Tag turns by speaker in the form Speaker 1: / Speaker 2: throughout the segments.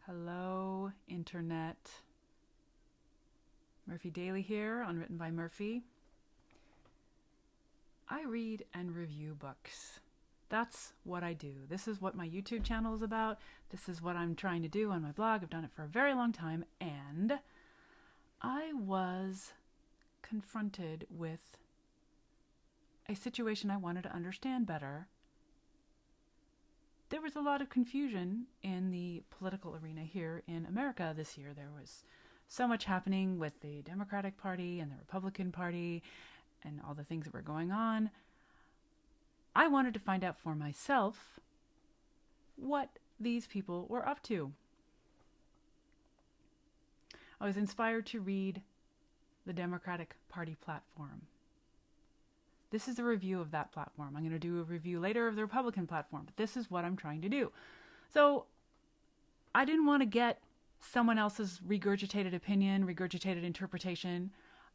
Speaker 1: Hello, Internet. Murphy Daily here on Written by Murphy. I read and review books. That's what I do. This is what my YouTube channel is about. This is what I'm trying to do on my blog. I've done it for a very long time, and I was confronted with a situation I wanted to understand better. There was a lot of confusion in the political arena here in America this year. There was so much happening with the Democratic Party and the Republican Party and all the things that were going on. I wanted to find out for myself what these people were up to. I was inspired to read the Democratic Party platform. This is a review of that platform. I'm going to do a review later of the Republican platform, but this is what I'm trying to do. So I didn't want to get someone else's regurgitated opinion, regurgitated interpretation.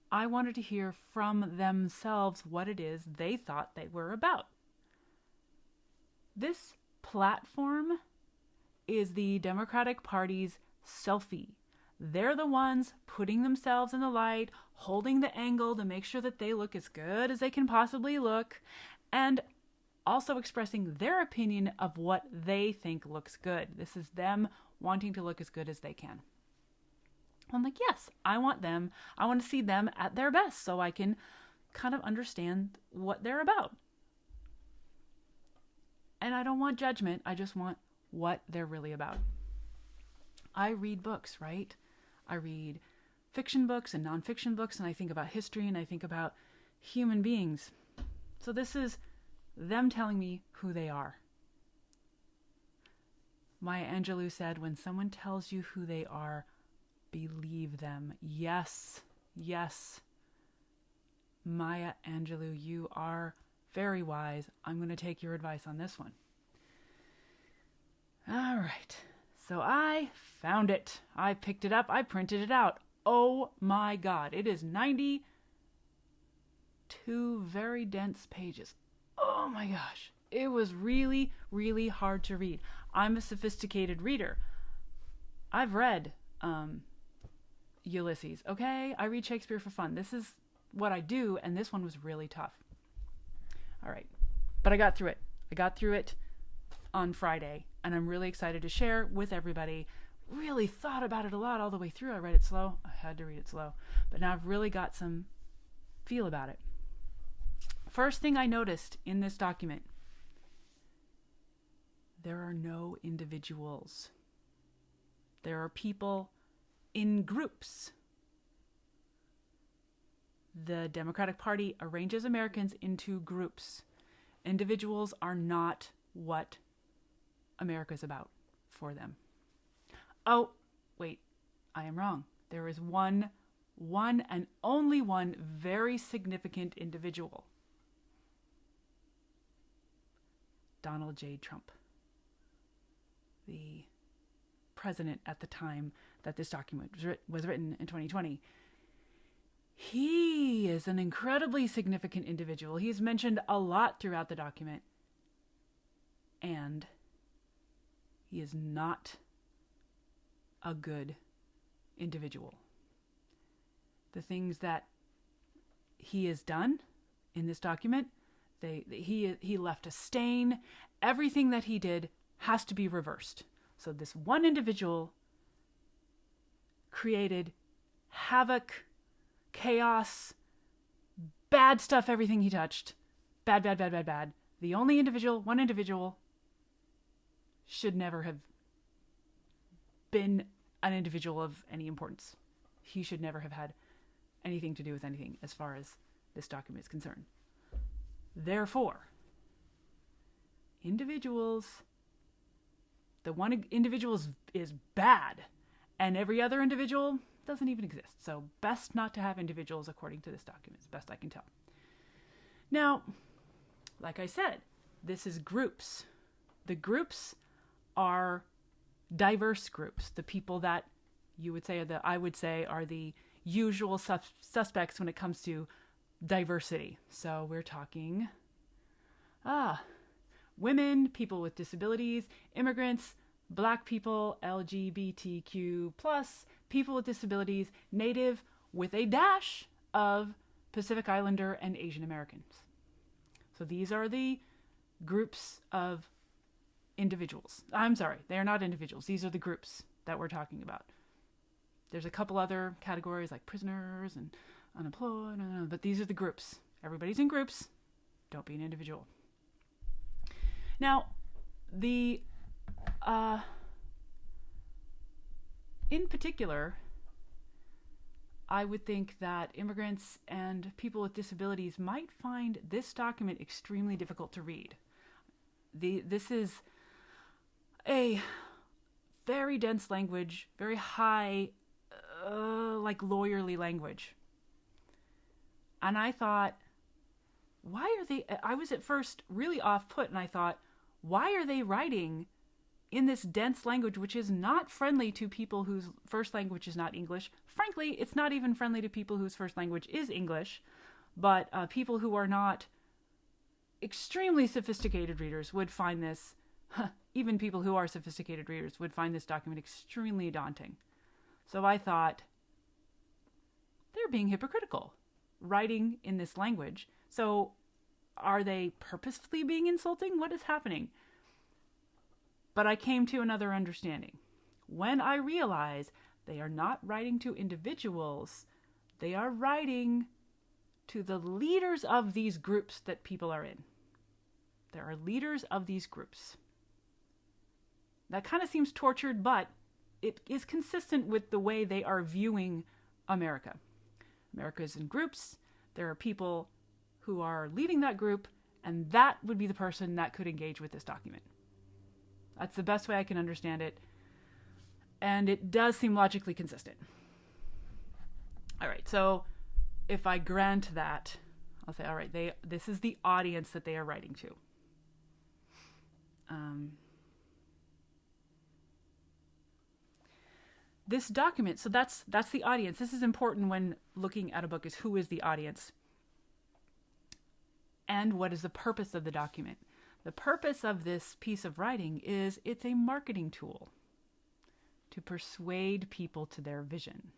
Speaker 1: I wanted to hear from themselves what it is they thought they were about. This platform is the Democratic Party's selfie. They're the ones putting themselves in the light, holding the angle to make sure that they look as good as they can possibly look, and also expressing their opinion of what they think looks good. This is them wanting to look as good as they can. I'm like, yes, I want to see them at their best so I can kind of understand what they're about. And I don't want judgment. I just want what they're really about. I read books, right? I read fiction books and nonfiction books, and I think about history, and I think about human beings. So this is them telling me who they are. Maya Angelou said, when someone tells you who they are, believe them. Yes, yes. Maya Angelou, you are very wise. I'm going to take your advice on this one. All right. So I found it. I picked it up. I printed it out. Oh my God. It is 92 very dense pages. Oh my gosh. It was really, really hard to read. I'm a sophisticated reader. I've read Ulysses, okay? I read Shakespeare for fun. This is what I do, and this one was really tough. All right. But I got through it. I got through it on Friday, and I'm really excited to share with everybody. Really thought about it a lot all the way through. I read it slow. I had to read it slow. But now I've really got some feel about it. First thing I noticed in this document, there are no individuals. There are people in groups. The Democratic Party arranges Americans into groups. Individuals are not what America's about for them. Oh, wait, I am wrong. There is one and only one very significant individual. Donald J. Trump, the president at the time that this document was written in 2020. He is an incredibly significant individual. He's mentioned a lot throughout the document. And he is not a good individual. The things that he has done in this document, he left a stain. Everything that he did has to be reversed. So this one individual created havoc, chaos, bad stuff, everything he touched. Bad, bad, bad, bad, bad. The only individual, one individual, should never have been an individual of any importance. He should never have had anything to do with anything as far as this document is concerned. Therefore, individuals, the one individual is bad, and every other individual doesn't even exist. So best not to have individuals according to this document, as best I can tell. Now, like I said, this is groups. The groups are diverse groups. The people that I would say are the usual suspects when it comes to diversity. So we're talking women, people with disabilities, immigrants, Black people, LGBTQ+, people with disabilities, Native with a dash of Pacific Islander and Asian Americans. So these are the groups of individuals. I'm sorry, they are not individuals. These are the groups that we're talking about. There's a couple other categories like prisoners and unemployed, but these are the groups. Everybody's in groups. Don't be an individual. Now, in particular, I would think that immigrants and people with disabilities might find this document extremely difficult to read. This is a very dense language, very high, like lawyerly language. And I thought, I was at first really off-put, and I thought, why are they writing in this dense language, which is not friendly to people whose first language is not English? Frankly, it's not even friendly to people whose first language is English, but people who are not extremely sophisticated readers would find this, even people who are sophisticated readers would find this document extremely daunting. So I thought, they're being hypocritical, writing in this language. So are they purposefully being insulting? What is happening? But I came to another understanding. When I realized they are not writing to individuals, they are writing to the leaders of these groups that people are in. There are leaders of these groups. That kind of seems tortured, but it is consistent with the way they are viewing America. America is in groups. There are people who are leading that group, and that would be the person that could engage with this document. That's the best way I can understand it, and it does seem logically consistent. All right, so if I grant that, I'll say, all right, this is the audience that they are writing to. This document, so that's the audience. This is important when looking at a book, is who is the audience and what is the purpose of the document. The purpose of this piece of writing is it's a marketing tool to persuade people to their vision.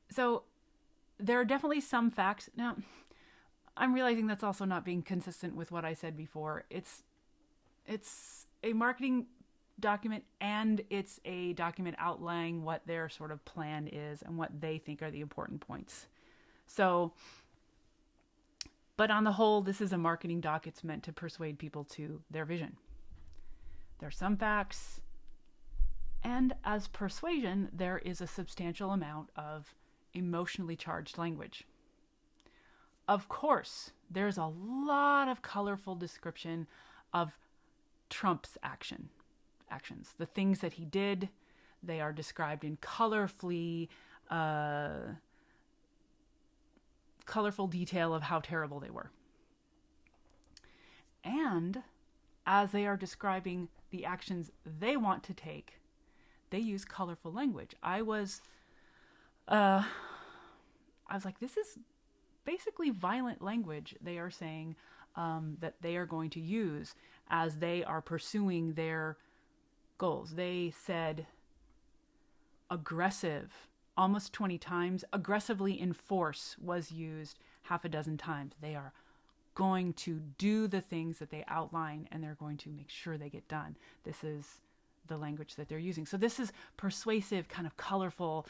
Speaker 1: So there are definitely some facts. Now, I'm realizing that's also not being consistent with what I said before. It's a marketing document, and it's a document outlining what their sort of plan is and what they think are the important points. So, but on the whole, this is a marketing doc. It's meant to persuade people to their vision. There are some facts, and as persuasion, there is a substantial amount of emotionally charged language. Of course, there's a lot of colorful description of Trump's actions. The things that he did, they are described in colorful detail of how terrible they were. And as they are describing the actions they want to take, they use colorful language. I was like, this is basically violent language they are saying that they are going to use as they are pursuing their goals. They said aggressive almost 20 times. Aggressively enforce was used half a dozen times. They are going to do the things that they outline, and they're going to make sure they get done. This is the language that they're using. So this is persuasive, kind of colorful.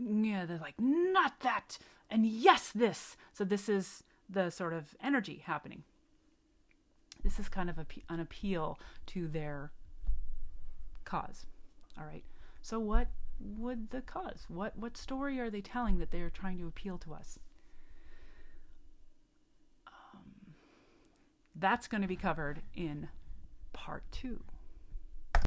Speaker 1: Yeah, they're like, not that, and yes, this. So this is the sort of energy happening. This is kind of an appeal to their cause. All right. So what would the cause? What story are they telling that they're trying to appeal to us? That's going to be covered in part 2.